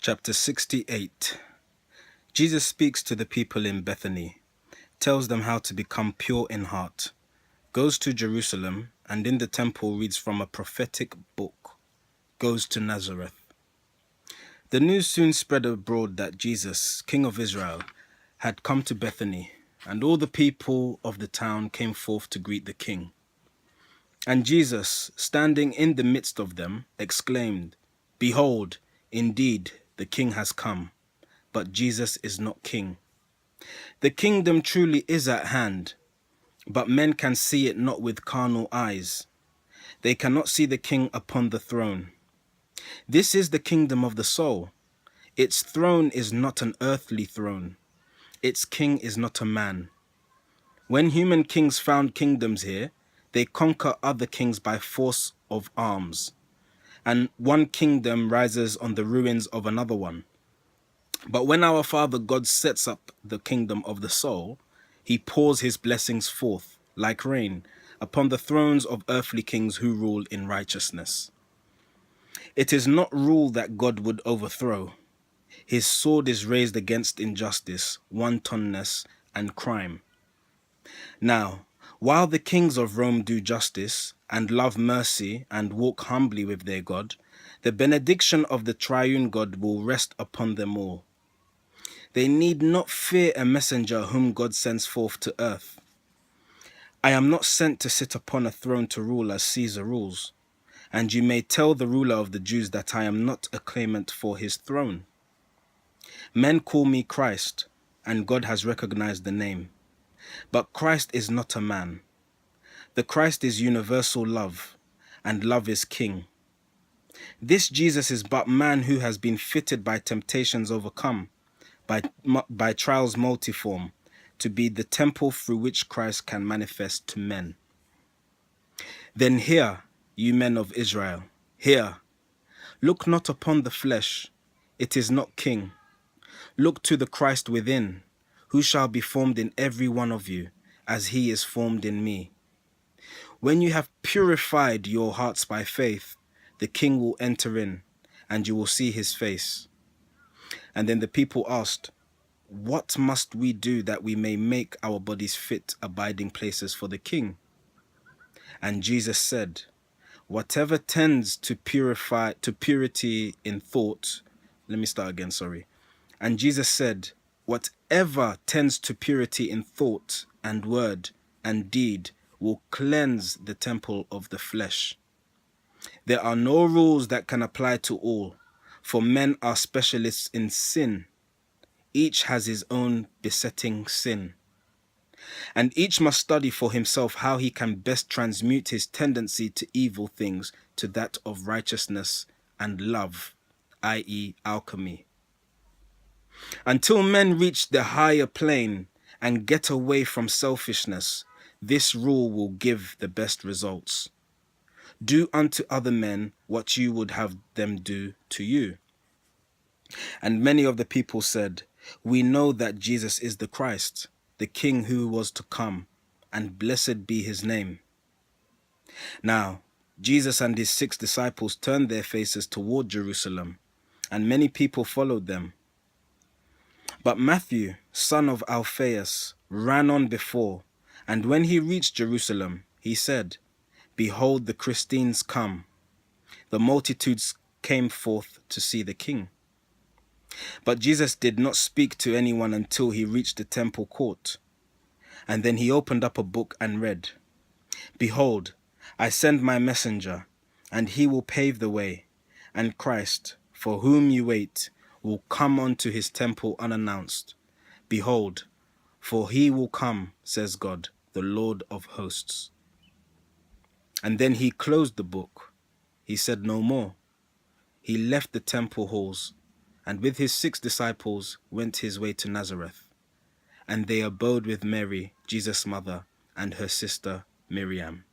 Chapter 68. Jesus speaks to the people in Bethany, tells them how to become pure in heart, goes to Jerusalem, and in the temple reads from a prophetic book, goes to Nazareth. The news soon spread abroad that Jesus, King of Israel, had come to Bethany, and all the people of the town came forth to greet the king. And Jesus, standing in the midst of them, exclaimed, "Behold, indeed, the king has come, but Jesus is not king. The kingdom truly is at hand, but men can see it not with carnal eyes. They cannot see the king upon the throne. This is the kingdom of the soul. Its throne is not an earthly throne. Its king is not a man. When human kings found kingdoms here, they conquer other kings by force of arms, and one kingdom rises on the ruins of another one. But when our Father God sets up the kingdom of the soul, he pours his blessings forth, like rain, upon the thrones of earthly kings who rule in righteousness. It is not rule that God would overthrow. His sword is raised against injustice, wantonness, and crime. Now, while the kings of Rome do justice, and love mercy, and walk humbly with their God, the benediction of the triune God will rest upon them all. They need not fear a messenger whom God sends forth to earth. I am not sent to sit upon a throne to rule as Caesar rules, and you may tell the ruler of the Jews that I am not a claimant for his throne. Men call me Christ, and God has recognized the name. But Christ is not a man. The Christ is universal love, and love is king. This Jesus is but man who has been fitted by temptations overcome, by trials multiform, to be the temple through which Christ can manifest to men. Then hear, you men of Israel, hear. Look not upon the flesh, it is not king. Look to the Christ within, who shall be formed in every one of you, as he is formed in me. When you have purified your hearts by faith, the king will enter in, and you will see his face." And then the people asked, "What must we do that we may make our bodies fit abiding places for the king?" And Jesus said, "Whatever tends to purity in thought." And Jesus said, "Whatever tends to purity in thought and word and deed will cleanse the temple of the flesh. There are no rules that can apply to all, for men are specialists in sin. Each has his own besetting sin. And each must study for himself how he can best transmute his tendency to evil things to that of righteousness and love, i.e., alchemy. Until men reach the higher plane and get away from selfishness, this rule will give the best results. Do unto other men what you would have them do to you." And many of the people said, "We know that Jesus is the Christ, the King who was to come, and blessed be his name." Now, Jesus and his 6 disciples turned their faces toward Jerusalem, and many people followed them. But Matthew, son of Alphaeus, ran on before, and when he reached Jerusalem, he said, "Behold, the Christines come." The multitudes came forth to see the king. But Jesus did not speak to anyone until he reached the temple court. And then he opened up a book and read, "Behold, I send my messenger, and he will pave the way, and Christ, for whom you wait, will come unto his temple unannounced. Behold, for he will come, says God, the Lord of hosts." And then he closed the book. He said no more. He left the temple halls, and with his 6 disciples went his way to Nazareth. And they abode with Mary, Jesus' mother, and her sister Miriam.